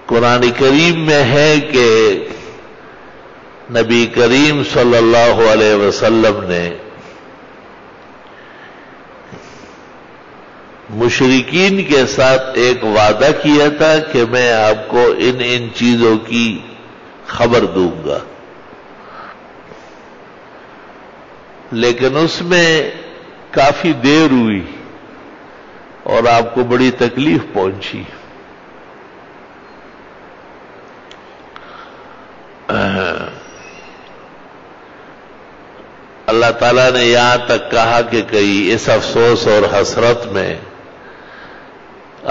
قرآن کریم میں ہے کہ نبی کریم صلی اللہ علیہ وسلم نے مشرکین کے ساتھ ایک وعدہ کیا تھا کہ میں آپ کو ان چیزوں کی خبر دوں گا، لیکن اس میں کافی دیر ہوئی اور آپ کو بڑی تکلیف پہنچی۔ اللہ تعالیٰ نے یہاں تک کہا کہ کہیں اس افسوس اور حسرت میں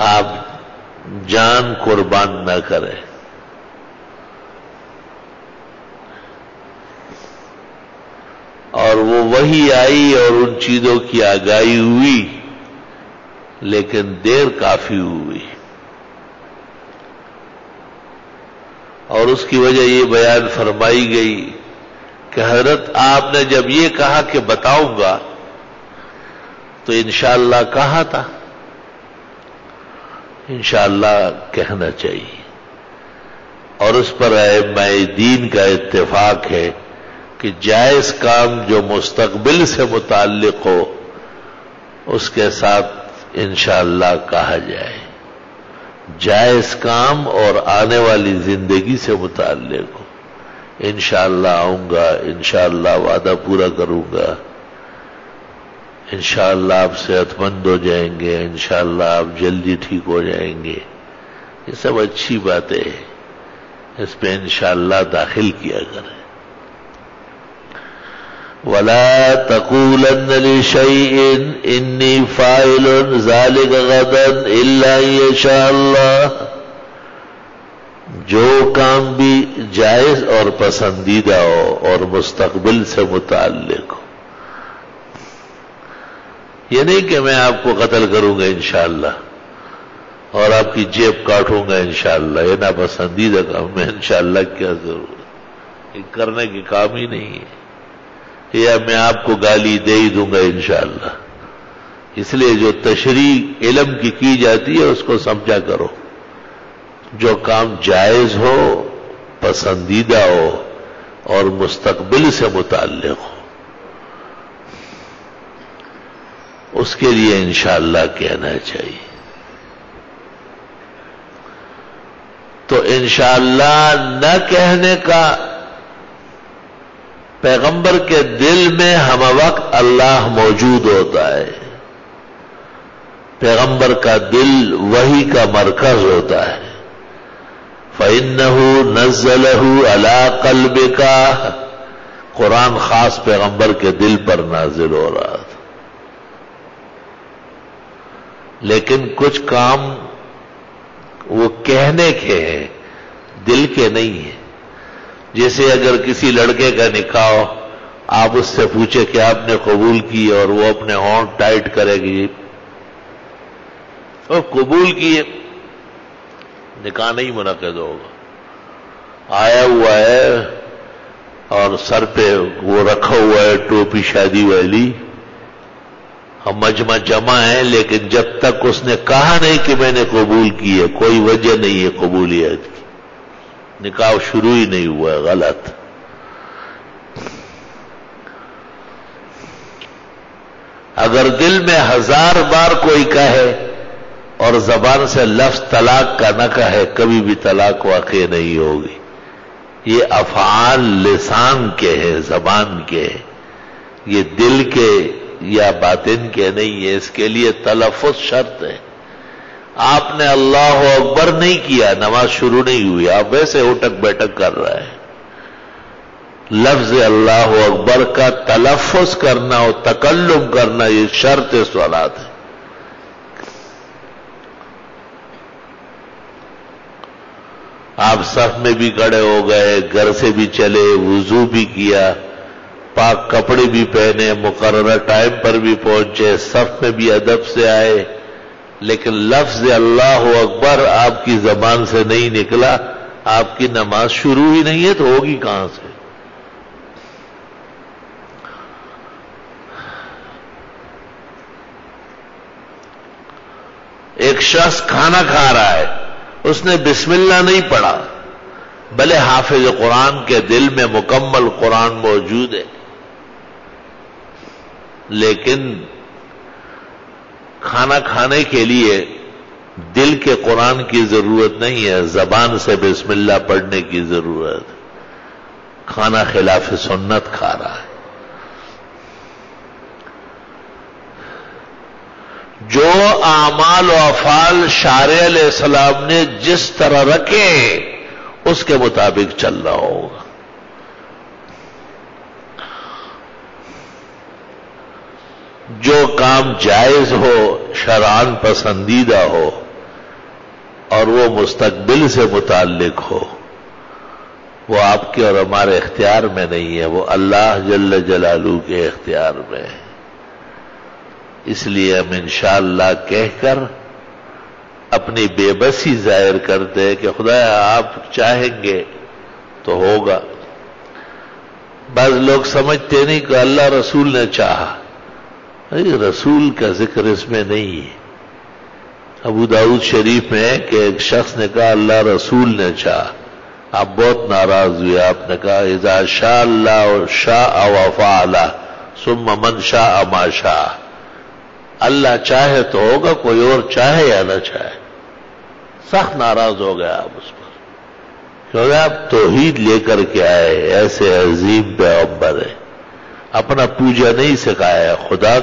آپ جان قربان نہ کریں۔ اور وہ وحی آئی اور ان چیزوں کی آگاہی ہوئی، لیکن دیر کافی ہوئی، اور اس کی وجہ یہ بیان فرمائی گئی کہ حضرت آپ نے جب یہ کہا کہ بتاؤں گا تو انشاءاللہ کہا تھا، انشاءاللہ کہنا چاہیے، اور اس پر ائمہ دین کا اتفاق ہے کہ جائز کام جو مستقبل سے متعلق ہو اس کے ساتھ انشاءاللہ کہا جائے، جائز کام اور آنے والی زندگی سے متعلق ہو، انشاءاللہ آؤں گا، انشاءاللہ وعدہ پورا کروں گا، انشاءاللہ آپ صحت مند ہو جائیں گے، انشاءاللہ آپ جلدی ٹھیک ہو جائیں گے، یہ سب اچھی باتیں ہیں، اس پہ انشاءاللہ داخل کیا کریں۔ وَلَا تَقُولَنَّ لِشَيْءٍ إِنِّي فَاعِلٌ ذَلِكَ غَدًا إِلَّا أَن يَشَاءَ اللَّهُ، جو کام بھی جائز اور پسندیدہ ہو اور مستقبل سے متعلق ہو، یہ نہیں کہ میں آپ کو قتل کروں گا انشاءاللہ اور آپ کی جیب کاٹوں گا انشاءاللہ، یہ ناپسندیدہ کام میں انشاءاللہ کیا ضرورت، یہ کرنے کی کام ہی نہیں ہے، یا میں آپ کو گالی دے ہی دوں گا انشاءاللہ۔ اس لیے جو تشریح علم کی جاتی ہے اس کو سمجھا کرو، جو کام جائز ہو، پسندیدہ ہو اور مستقبل سے متعلق ہو اس کے لیے انشاءاللہ کہنا چاہیے۔ تو انشاءاللہ نہ کہنے کا، پیغمبر کے دل میں ہم وقت اللہ موجود ہوتا ہے، پیغمبر کا دل وحی کا مرکز ہوتا ہے، فَإِنَّهُ نَزَّلَهُ عَلَىٰ قَلْبِكَ، قرآن خاص پیغمبر کے دل پر نازل ہو رہا تھا، لیکن کچھ کام وہ کہنے کے ہیں، دل کے نہیں ہیں۔ جیسے اگر کسی لڑکے کا نکاح ہو، آپ اس سے پوچھے کہ آپ نے قبول کی، اور وہ اپنے ہونٹ ٹائٹ کرے گی اور قبول کیے، نکاح نہیں منعقد ہوگا۔ آیا ہوا ہے اور سر پہ وہ رکھا ہوا ہے ٹوپی شادی والی، ہم مجمع جمع ہیں، لیکن جب تک اس نے کہا نہیں کہ میں نے قبول کی ہے، کوئی وجہ نہیں ہے قبولیت کی، نکاح شروع ہی نہیں ہوا ہے، غلط۔ اگر دل میں 1000 بار کوئی کہے اور زبان سے لفظ طلاق کا نہ کہے، کبھی بھی طلاق واقع نہیں ہوگی۔ یہ افعال لسان کے ہیں، زبان کے ہیں، یہ دل کے یا باطن کے نہیں ہے، اس کے لیے تلفظ شرط ہے۔ آپ نے اللہ اکبر نہیں کیا، نماز شروع نہیں ہوئی، آپ ویسے اٹک بیٹک کر رہے ہیں۔ لفظ اللہ اکبر کا تلفظ کرنا اور تکلم کرنا یہ شرط صلاۃ ہے۔ آپ صف میں بھی کھڑے ہو گئے، گھر سے بھی چلے، وضو بھی کیا، پاک کپڑے بھی پہنے، مقررہ ٹائم پر بھی پہنچے، صف میں بھی ادب سے آئے، لیکن لفظ اللہ اکبر آپ کی زبان سے نہیں نکلا، آپ کی نماز شروع ہی نہیں ہے تو ہوگی کہاں سے؟ ایک شخص کھانا کھا رہا ہے اس نے بسم اللہ نہیں پڑھا، بلے حافظ قرآن کے دل میں مکمل قرآن موجود ہے، لیکن کھانا کھانے کے لیے دل کے قرآن کی ضرورت نہیں ہے، زبان سے بسم اللہ پڑھنے کی ضرورت ہے۔ کھانا خلاف سنت کھا رہا ہے۔ جو اعمال و افعال شارع علیہ السلام نے جس طرح رکھے اس کے مطابق چل رہا ہوگا۔ جو کام جائز ہو، شرعاً پسندیدہ ہو اور وہ مستقبل سے متعلق ہو، وہ آپ کے اور ہمارے اختیار میں نہیں ہے، وہ اللہ جل جلالہ کے اختیار میں ہے۔ اس لیے ہم انشاءاللہ کہہ کر اپنی بے بسی ظاہر کرتے ہیں کہ خدایا آپ چاہیں گے تو ہوگا۔ بعض لوگ سمجھتے نہیں کہ اللہ رسول نے چاہا، رسول کا ذکر اس میں نہیں ہے۔ ابو داؤد شریف میں ہے کہ ایک شخص نے کہا اللہ رسول نے چاہا، آپ بہت ناراض ہوئے، آپ نے کہا اذا شاء اللہ شاء وفعل ثم من شاء ما شاء، اللہ چاہے تو ہوگا، کوئی اور چاہے یا نہ چاہے۔ سخت ناراض ہو گیا آپ اس پر، کیونکہ آپ توحید لے کر کے آئے، ایسے عظیم پیغمبر ہے، اپنا پوجا نہیں سکھایا، خدا